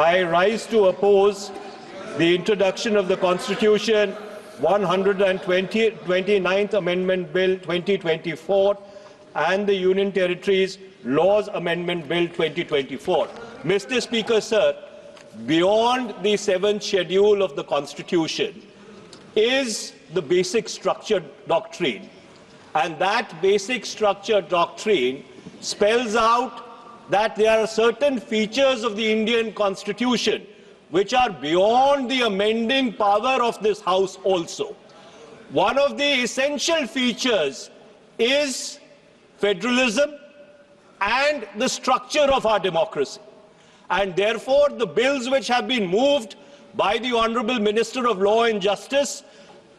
I rise to oppose the introduction of the Constitution 129th Amendment Bill 2024 and the Union Territories Laws Amendment Bill 2024. Mr. Speaker, sir, beyond the 7th schedule of the Constitution is the basic structure doctrine. And that basic structure doctrine spells out that there are certain features of the Indian Constitution which are beyond the amending power of this House also. One of the essential features is federalism and the structure of our democracy. And therefore, the bills which have been moved by the Honorable Minister of Law and Justice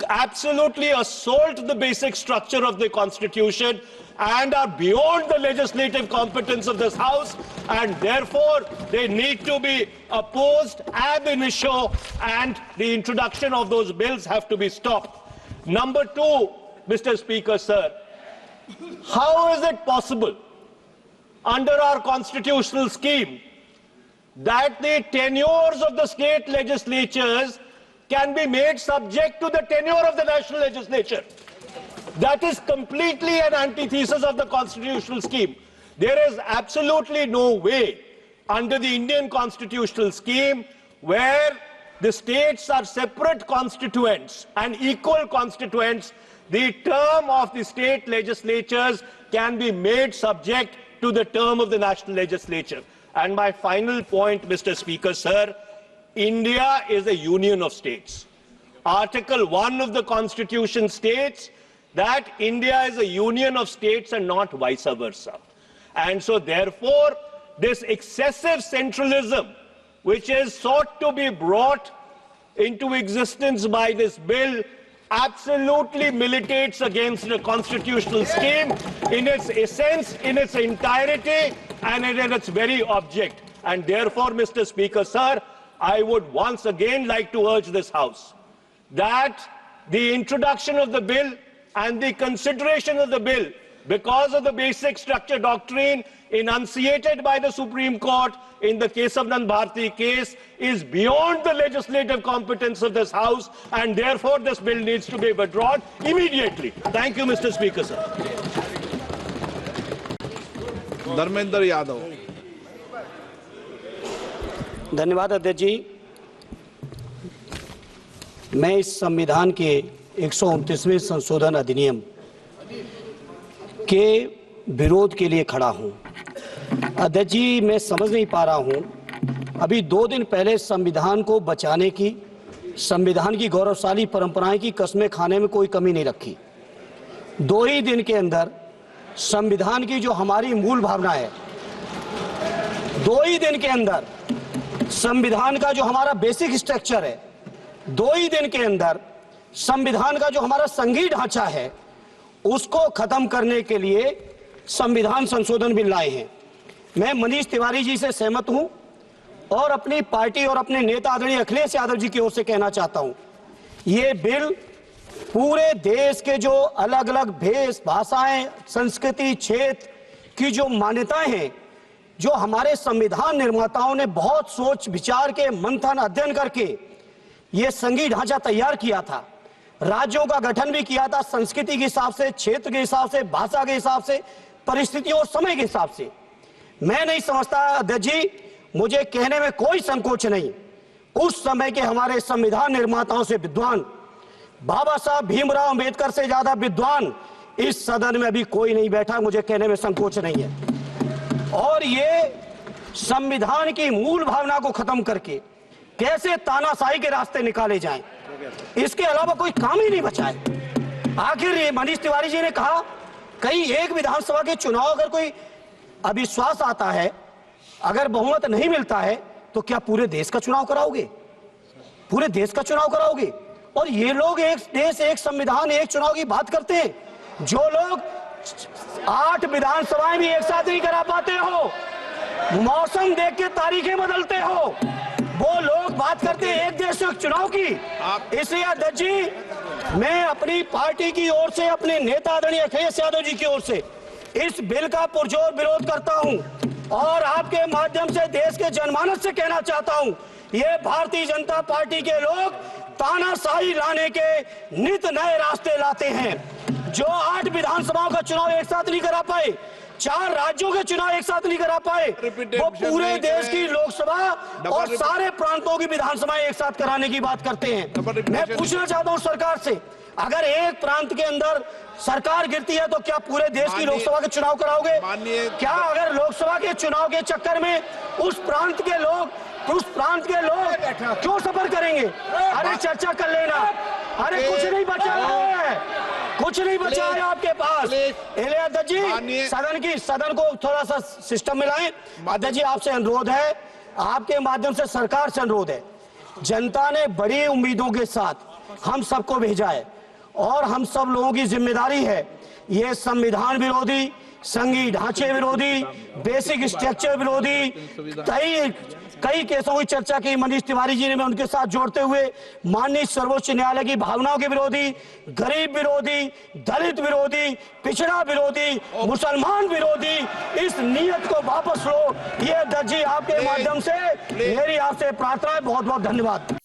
absolutely assault the basic structure of the Constitution and are beyond the legislative competence of this House, and therefore they need to be opposed ab initio, and the introduction of those bills have to be stopped. Number two, Mr. Speaker, sir, how is it possible under our constitutional scheme that the tenures of the state legislatures can be made subject to the tenure of the national legislature? That is completely an antithesis of the constitutional scheme. There is absolutely no way under the Indian constitutional scheme where the states are separate constituents and equal constituents, the term of the state legislatures can be made subject to the term of the national legislature. And my final point, Mr. Speaker, sir, India is a union of states. Article 1 of the Constitution states that India is a union of states and not vice versa. And so therefore, this excessive centralism which is sought to be brought into existence by this bill absolutely militates against the constitutional scheme in its essence, in its entirety, and in its very object. And therefore, Mr. Speaker, sir, I would once again like to urge this House that the introduction of the bill and the consideration of the bill, because of the basic structure doctrine enunciated by the Supreme Court in the Kesavanand Bharti case, is beyond the legislative competence of this House, and therefore this bill needs to be withdrawn immediately. Thank you, Mr. Speaker, sir. Dharmendra Yadav. धन्यवाद अध्यक्ष जी। मैं इस संविधान के 129वें संशोधन अधिनियम के विरोध के लिए खड़ा हूं। अध्यक्ष जी, मैं समझ नहीं पा रहा हूं, अभी 2 दिन पहले संविधान को बचाने की, संविधान की गौरवशाली परंपराएं की कस्में खाने में कोई कमी नहीं रखी। 2 ही दिन के अंदर संविधान की जो हमारी मूल भावना है, 2 ही दिन के अंदर संविधान का जो हमारा बेसिक स्ट्रक्चर है, 2 ही दिन के अंदर संविधान का जो हमारा संघीय ढांचा है, उसको खत्म करने के लिए संविधान संशोधन बिल लाए हैं। मैं मनीष तिवारी जी से सहमत हूं और अपनी पार्टी और अपने नेता आदरणीय अखिलेश यादव जी की ओर से कहना चाहता हूं, ये बिल पूरे देश के जो अलग अलग भेष, भाषाएं, संस्कृति, क्षेत्र की जो मान्यताएं हैं, जो हमारे संविधान निर्माताओं ने बहुत सोच विचार के, मंथन, अध्ययन करके ये संघीय ढांचा तैयार किया था, राज्यों का गठन भी किया था, संस्कृति के हिसाब से, क्षेत्र के हिसाब से, भाषा के हिसाब से, परिस्थितियों और समय के हिसाब से। मैं नहीं समझता अध्यक्ष जी, मुझे कहने में कोई संकोच नहीं, उस समय के हमारे संविधान निर्माताओं से विद्वान, बाबा साहब भीमराव अंबेडकर से ज्यादा विद्वान इस सदन में अभी कोई नहीं बैठा, मुझे कहने में संकोच नहीं है। और ये संविधान की मूल भावना को खत्म करके कैसे तानाशाही के रास्ते निकाले जाएं, इसके अलावा कोई काम ही नहीं बचा है। आखिर ये मनीष तिवारी जी ने कहा, कहीं एक विधानसभा के चुनाव अगर कोई अविश्वास आता है, अगर बहुमत नहीं मिलता है, तो क्या पूरे देश का चुनाव कराओगे? पूरे देश का चुनाव कराओगे? और ये लोग एक देश, एक संविधान, एक चुनाव की बात करते हैं। जो लोग 8 विधानसभाएं भी एक साथ नहीं करा पाते हो, मौसम देख के तारीखें बदलते हो, वो लोग बात करते हैं एक देश एक चुनाव की। इसलिए अध्यक्ष जी, मैं अपनी पार्टी की ओर से, अपने नेता आदरणीय अखिलेश यादव जी की ओर से इस बिल का पुरजोर विरोध करता हूं। और आपके माध्यम से देश के जनमानस से कहना चाहता हूं, ये भारतीय जनता पार्टी के लोग तानाशाही लाने के नित नए रास्ते लाते हैं। जो 8 विधानसभाओं का चुनाव एक साथ नहीं करा पाए, 4 राज्यों के चुनाव एक साथ नहीं करा पाए, वो पूरे देश की लोकसभा और सारे प्रांतों की विधानसभाएं एक साथ कराने की बात करते हैं। मैं पूछना चाहता हूं सरकार से, अगर एक प्रांत के अंदर सरकार गिरती है तो क्या पूरे देश की लोकसभा के चुनाव कराओगे? क्या अगर लोकसभा के चुनाव के चक्कर में उस प्रांत के लोग क्यों सफर करेंगे? अरे चर्चा कर लेना। अरे कुछ नहीं बचा है, कुछ नहीं बचा है आपके पास। अध्यक्ष जी, सदन को थोड़ा सा सिस्टम में लाएं। अध्यक्ष जी, आपसे अनुरोध है, आपके माध्यम से सरकार से अनुरोध है, जनता ने बड़ी उम्मीदों के साथ हम सबको भेजा है और हम सब लोगों की जिम्मेदारी है, ये संविधान विरोधी, संघीय ढांचे विरोधी, बेसिक स्ट्रक्चर विरोधी कई केसों की चर्चा की मनीष तिवारी जी ने, मैं उनके साथ जोड़ते हुए माननीय सर्वोच्च न्यायालय की भावनाओं के विरोधी, गरीब विरोधी, दलित विरोधी, पिछड़ा विरोधी, मुसलमान विरोधी इस नीयत को वापस लो। ये अध्यक्ष जी, आपके माध्यम से मेरी आपसे प्रार्थना है। बहुत बहुत धन्यवाद।